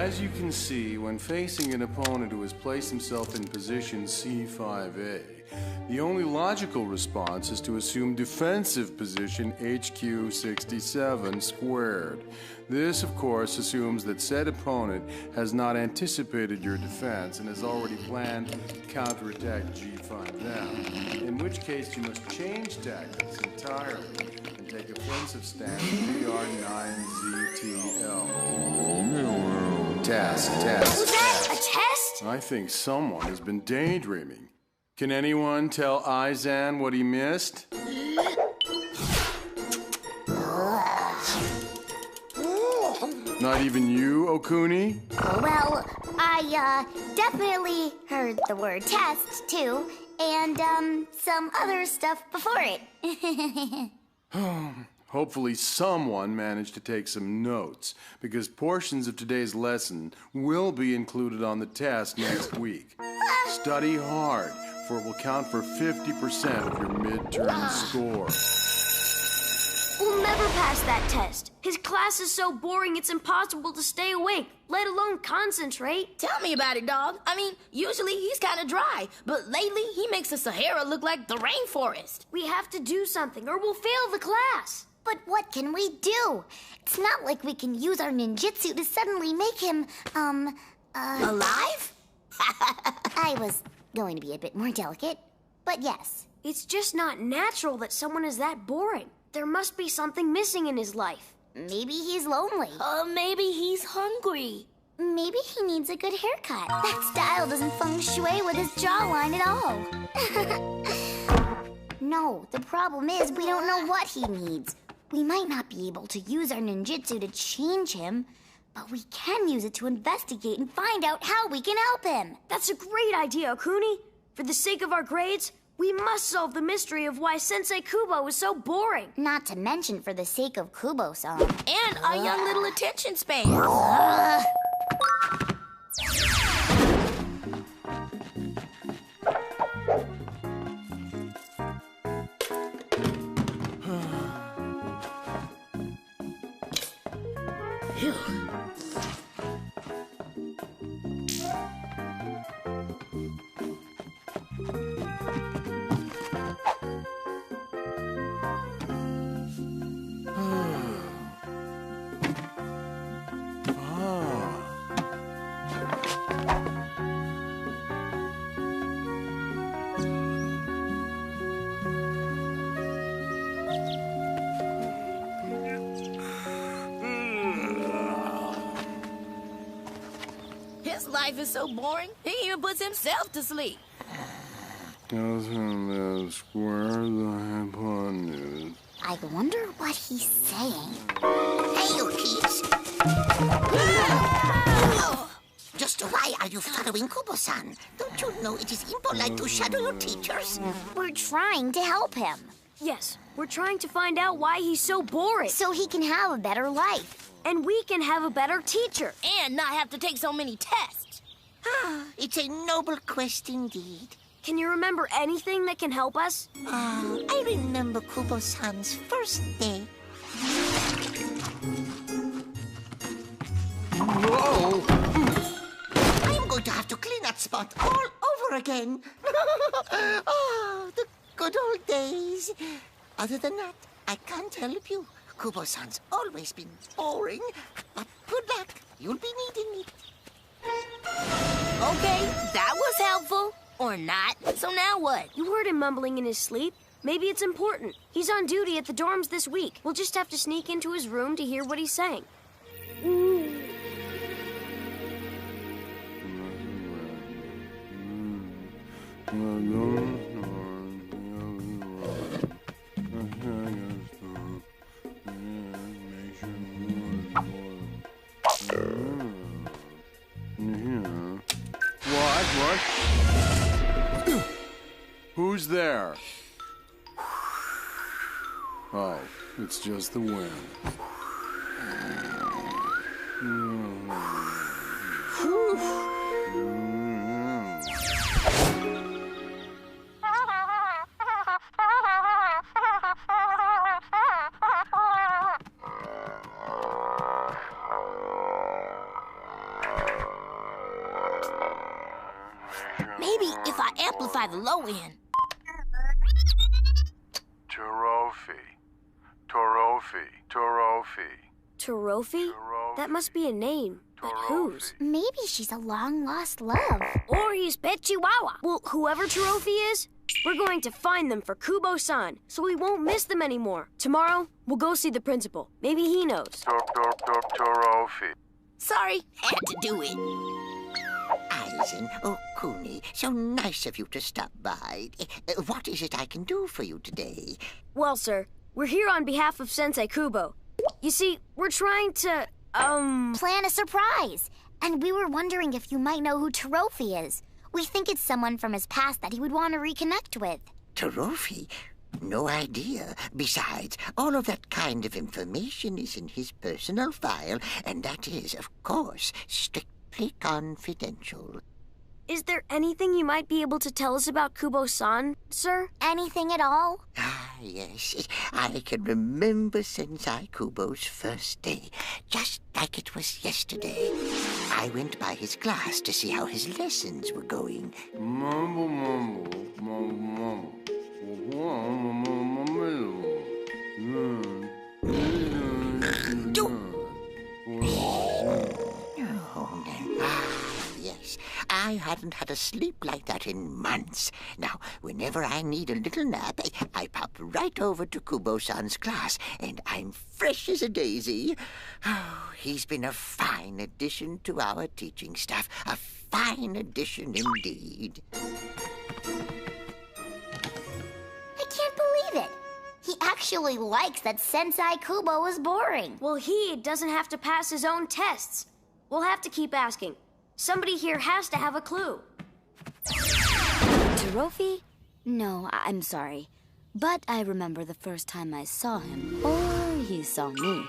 As you can see, when facing an opponent who has placed himself in position C5A, the only logical response is to assume defensive position HQ67 squared. This, of course, assumes that said opponent has not anticipated your defense and has already planned to counterattack G5 down, in which case you must change tactics entirely and take offensive stance VR9ZTL. Task. Was that a test? I think someone has been daydreaming. Can anyone tell Izan what he missed? Not even you, Okuni? Well, I definitely heard the word test, too, and some other stuff before it. Hopefully someone managed to take some notes, because portions of today's lesson will be included on the test next week. Study hard, for it will count for 50% of your midterm score. We'll never pass that test. His class is so boring it's impossible to stay awake, let alone concentrate. Tell me about it, dog. I mean, usually he's kind of dry, but lately he makes the Sahara look like the rainforest. We have to do something or we'll fail the class. But what can we do? It's not like we can use our ninjutsu to suddenly make him, Alive? I was going to be a bit more delicate, but yes. It's just not natural that someone is that boring. There must be something missing in his life. Maybe he's lonely. Maybe he's hungry. Maybe he needs a good haircut. That style doesn't feng shui with his jawline at all. No, the problem is we don't know what he needs. We might not be able to use our ninjutsu to change him, but we can use it to investigate and find out how we can help him. That's a great idea, Okuni. For the sake of our grades, we must solve the mystery of why Sensei Kubo is so boring. Not to mention for the sake of Kubo-san. And our young little attention span. His life is so boring, he even puts himself to sleep. I wonder what he's saying. Hey, you kids! Just why are you following Kubo-san? Don't you know it is impolite to shadow your teachers? We're trying to help him. Yes, we're trying to find out why he's so boring. So he can have a better life. And we can have a better teacher. And not have to take so many tests. It's a noble quest indeed. Can you remember anything that can help us? I remember Kubo-san's first day. Whoa! I'm going to have to clean that spot all over again. Oh, the good old days. Other than that, I can't help you. Kubo-san's always been boring, but good luck. You'll be needing it. Okay, that was helpful. Or not. So now what? You heard him mumbling in his sleep. Maybe it's important. He's on duty at the dorms this week. We'll just have to sneak into his room to hear what he's saying. What? Who's there? Oh, it's just the wind. amplify the low end. Trophy. Trophy? That must be a name. But whose? Maybe she's a long-lost love. Or he's Pet Chihuahua. Well, whoever Trophy is, we're going to find them for Kubo-san, so we won't miss them anymore. Tomorrow, we'll go see the principal. Maybe he knows. Trophy. Sorry, had to do it. Aizen, oh, Kuni, so nice of you to stop by. What is it I can do for you today? Well, sir, we're here on behalf of Sensei Kubo. You see, we're trying to, Plan a surprise. And we were wondering if you might know who Trophy is. We think it's someone from his past that he would want to reconnect with. Trophy? No idea. Besides, all of that kind of information is in his personal file, and that is, of course, strictly confidential. Is there anything you might be able to tell us about Kubo-san, sir? Anything at all? Ah, yes. I can remember Sensei Kubo's first day, just like it was yesterday. I went by his class to see how his lessons were going. Mumble, mumble, mumble, mumble. Yes, I hadn't had a sleep like that in months. Now, whenever I need a little nap, I pop right over to Kubo-san's class, and I'm fresh as a daisy. Oh, he's been a fine addition to our teaching staff. A fine addition indeed. I can't believe it. He actually likes that Sensei Kubo is boring. Well, he doesn't have to pass his own tests. We'll have to keep asking. Somebody here has to have a clue. Trophy? No, I'm sorry. But I remember the first time I saw him, or he saw me.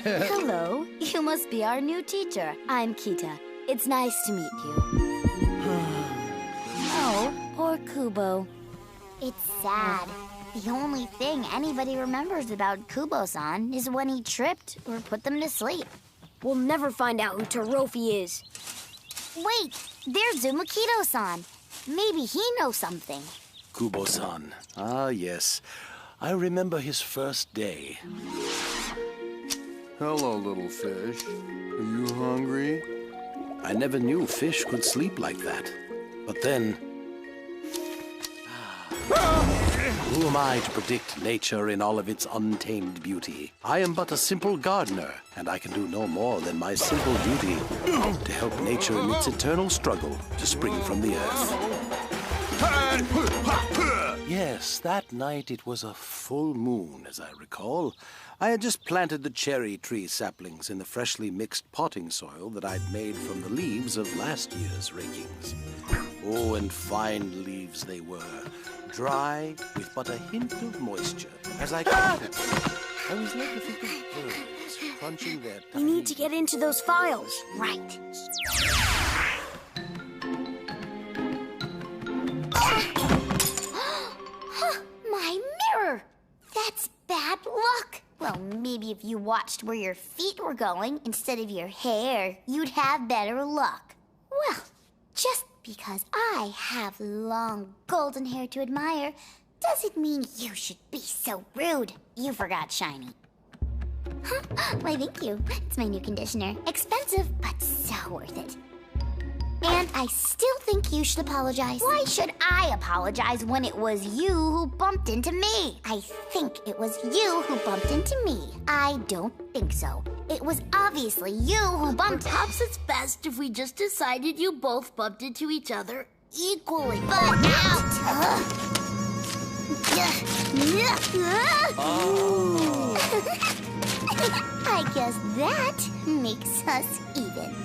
Hello, you must be our new teacher. I'm Kita. It's nice to meet you. Oh, poor Kubo. It's sad. The only thing anybody remembers about Kubo-san is when he tripped or put them to sleep. We'll never find out who Trophy is. Wait, there's Zumakito-san. Maybe he knows something. Kubo-san. Ah, yes. I remember his first day. Hello, little fish. Are you hungry? I never knew fish could sleep like that. But then... Who am I to predict nature in all of its untamed beauty? I am but a simple gardener, and I can do no more than my simple duty to help nature in its eternal struggle to spring from the earth. Yes, that night it was a full moon, as I recall. I had just planted the cherry tree saplings in the freshly mixed potting soil that I'd made from the leaves of last year's rakings. Oh, and fine leaves they were, dry with but a hint of moisture. As I counted them, I was led to think of birds crunching their We need to get into those files. Right. My mirror! That's bad luck. Well, maybe if you watched where your feet were going instead of your hair, you'd have better luck. Well, just because I have long golden hair to admire doesn't mean you should be so rude. You forgot shiny. Why, thank you. It's my new conditioner. Expensive, but so worth it. And I still think you should apologize. Why should I apologize when it was you who bumped into me? I think it was you who bumped into me. I don't think so. It was obviously you who bumped. Perhaps it's best if we just decided you both bumped into each other equally. But out! I guess that makes us even.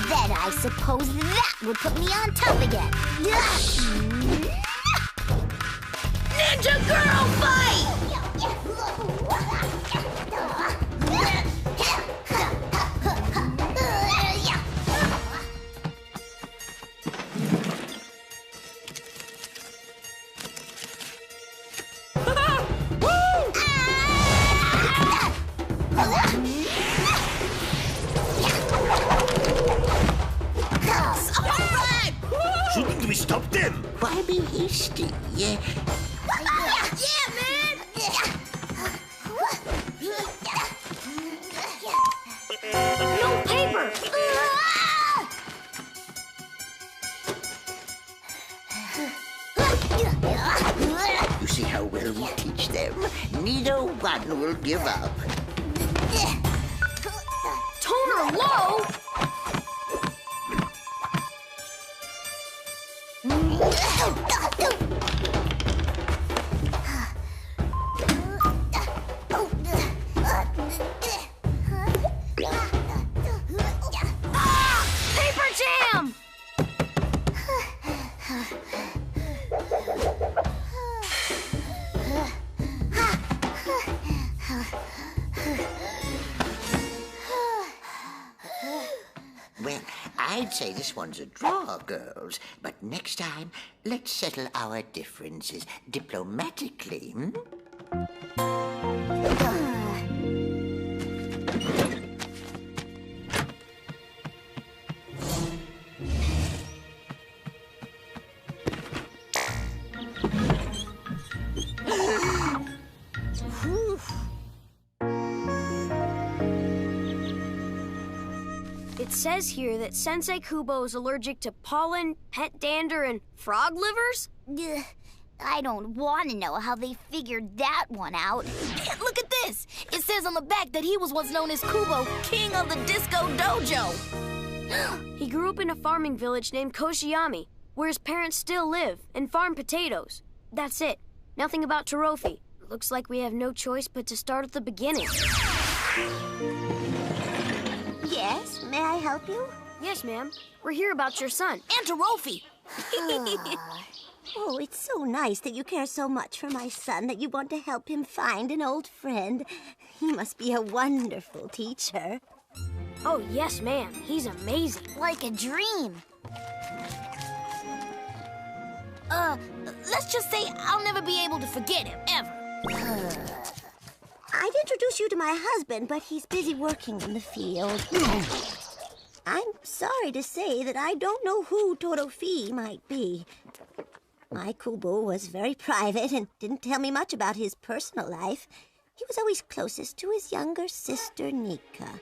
Then I suppose that would put me on top again. Ninja girl fight! stop them! Why be hasty? Yeah, man! No paper! You see how well we teach them? Neither one will give up. Toner low? Paper jam! Well, I'd say this one's a draw, girls. But next time, let's settle our differences diplomatically, hmm? It says here that Sensei Kubo is allergic to pollen, pet dander, and frog livers? Ugh, I don't want to know how they figured that one out. Look at this! It says on the back that he was once known as Kubo, king of the disco dojo. He grew up in a farming village named Koshiyami, where his parents still live and farm potatoes. That's it. Nothing about Trophy. Looks like we have no choice but to start at the beginning. Yes, may I help you? Yes, ma'am. We're here about your son. And Trophy. Oh, it's so nice that you care so much for my son that you want to help him find an old friend. He must be a wonderful teacher. Oh, yes, ma'am. He's amazing. Like a dream. Let's just say I'll never be able to forget him, ever. I'd introduce you to my husband, but he's busy working in the field. I'm sorry to say that I don't know who Torofi might be. My Kubo was very private and didn't tell me much about his personal life. He was always closest to his younger sister, Nika.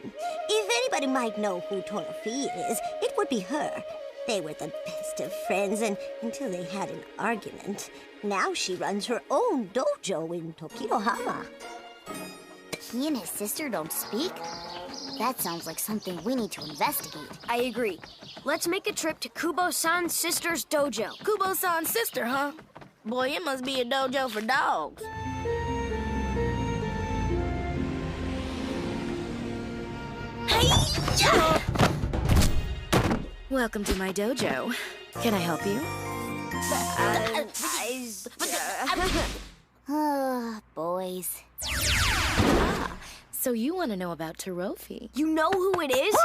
If anybody might know who Torofi is, it would be her. They were the best of friends until they had an argument. Now she runs her own dojo in Tokirohama. He and his sister don't speak? That sounds like something we need to investigate. I agree. Let's make a trip to Kubo-san's sister's dojo. Kubo-san's sister, huh? Boy, it must be a dojo for dogs. Hey-ya! Welcome to my dojo. Can I help you? Boys. So you want to know about Trophy? You know who it is?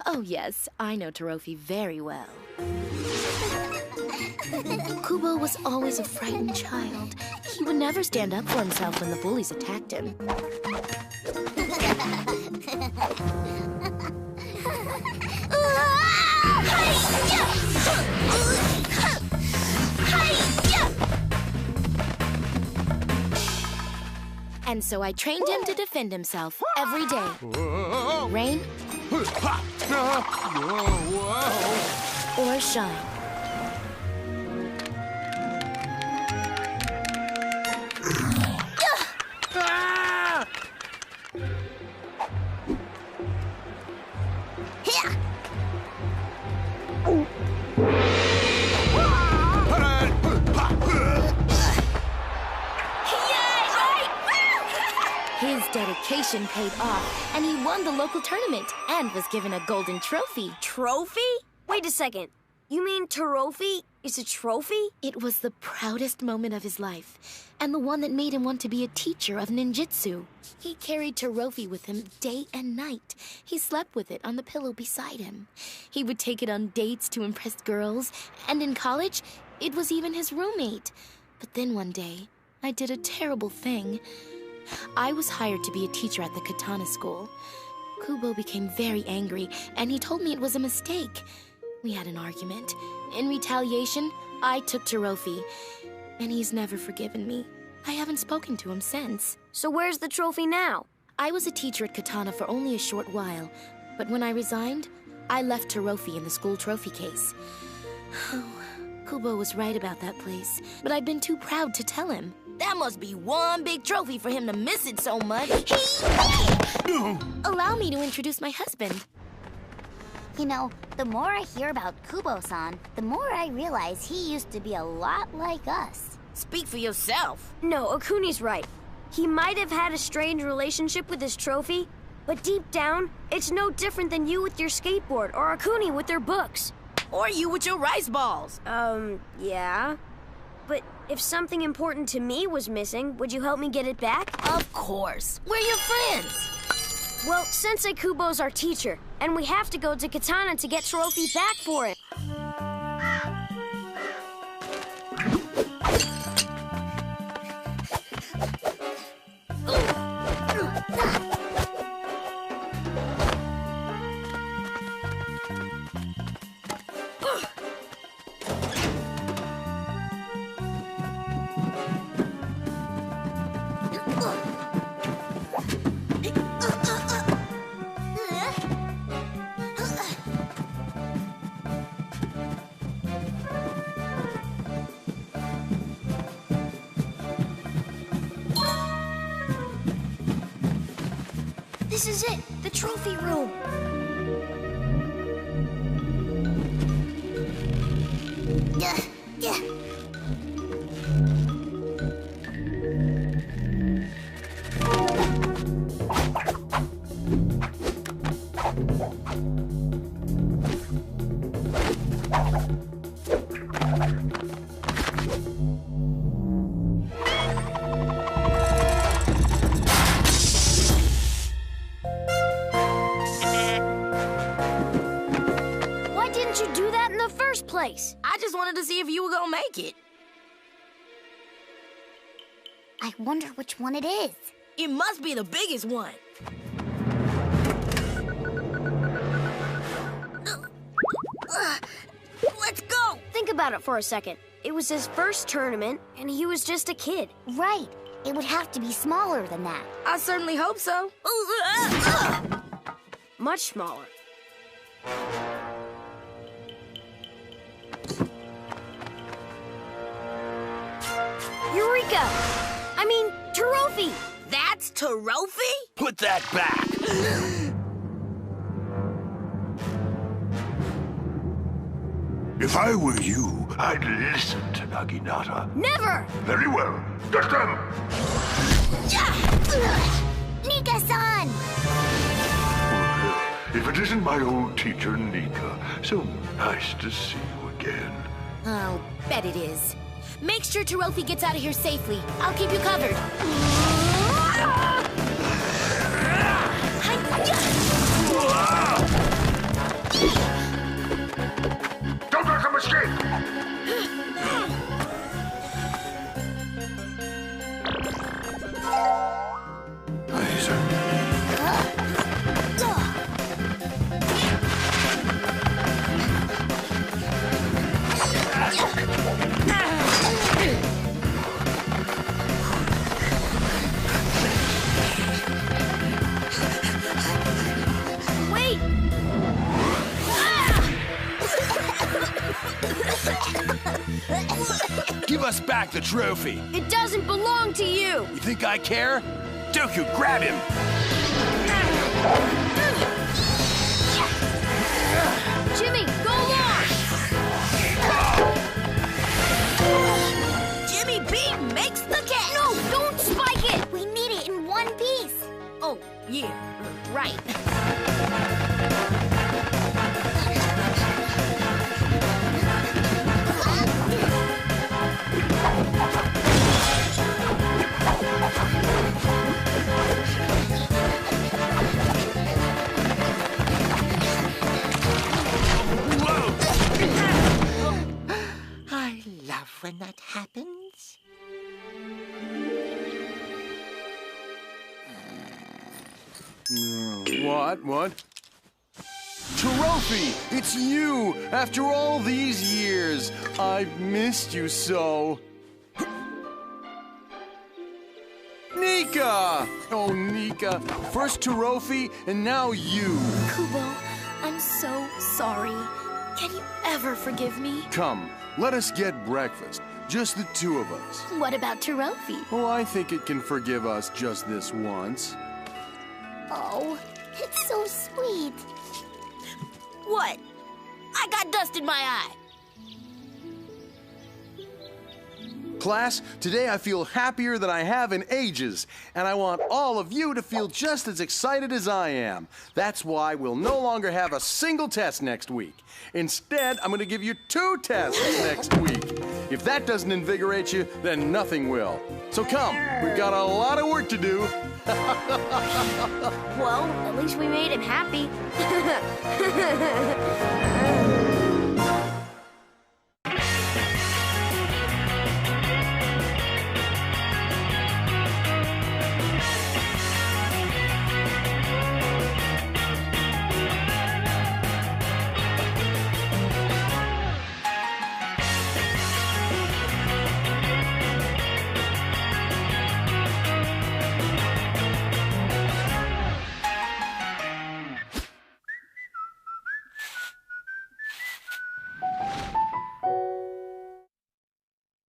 Oh, yes, I know Trophy very well. Kubo was always a frightened child. He would never stand up for himself when the bullies attacked him. And so I trained him to defend himself every day. Rain or shine. His dedication paid off, and he won the local tournament and was given a golden trophy. Trophy? Wait a second. You mean Trophy is a trophy? It was the proudest moment of his life, and the one that made him want to be a teacher of ninjutsu. He carried Trophy with him day and night. He slept with it on the pillow beside him. He would take it on dates to impress girls, and in college, it was even his roommate. But then one day, I did a terrible thing. I was hired to be a teacher at the katana school. Kubo became very angry, and he told me it was a mistake. We had an argument. In retaliation, I took Trophy, and he's never forgiven me. I haven't spoken to him since. So where's the trophy now? I was a teacher at Katana for only a short while, but when I resigned, I left Trophy in the school trophy case. Kubo was right about that place, but I'd been too proud to tell him. That must be one big trophy for him to miss it so much. Allow me to introduce my husband. You know, the more I hear about Kubo-san, the more I realize he used to be a lot like us. Speak for yourself. No, Okuni's right. He might have had a strange relationship with his trophy, but deep down, it's no different than you with your skateboard or Okuni with their books. Or you with your rice balls. Yeah. But if something important to me was missing, would you help me get it back? Of course. We're your friends. Well, Sensei Kubo's our teacher, and we have to go to Katana to get Trophy back for him. This is it, the trophy room. Place. I just wanted to see if you were gonna make it. I wonder which one it is. It must be the biggest one. Let's go! Think about it for a second. It was his first tournament, and he was just a kid. Right. It would have to be smaller than that. I certainly hope so. Much smaller. Eureka! I mean, Trophy! That's Trophy? Put that back! If I were you, I'd listen to Naginata. Never! Very well. Get them! Nika-san! If it isn't my old teacher, Nika, so nice to see you again. I'll bet it is. Make sure Trophy gets out of here safely. I'll keep you covered. Don't let them escape! Give us back the trophy. It doesn't belong to you. You think I care? Doku, grab him. Jimmy, go long! Jimmy B makes the catch! No, don't spike it! We need it in one piece. Oh, yeah, right. I love when that happens. What? Trophy, it's you! After all these years, I've missed you so. Nika! Oh, Nika. First Trophy, and now you. Kubo, I'm so sorry. Can you ever forgive me? Come, let us get breakfast. Just the two of us. What about Trophy? Oh, I think it can forgive us just this once. Oh, it's so sweet. What? I got dust in my eye. Class, today I feel happier than I have in ages, and I want all of you to feel just as excited as I am. That's why we'll no longer have a single test next week. Instead, I'm going to give you 2 tests next week. If that doesn't invigorate you, then nothing will. So come, we've got a lot of work to do. Well, at least we made him happy.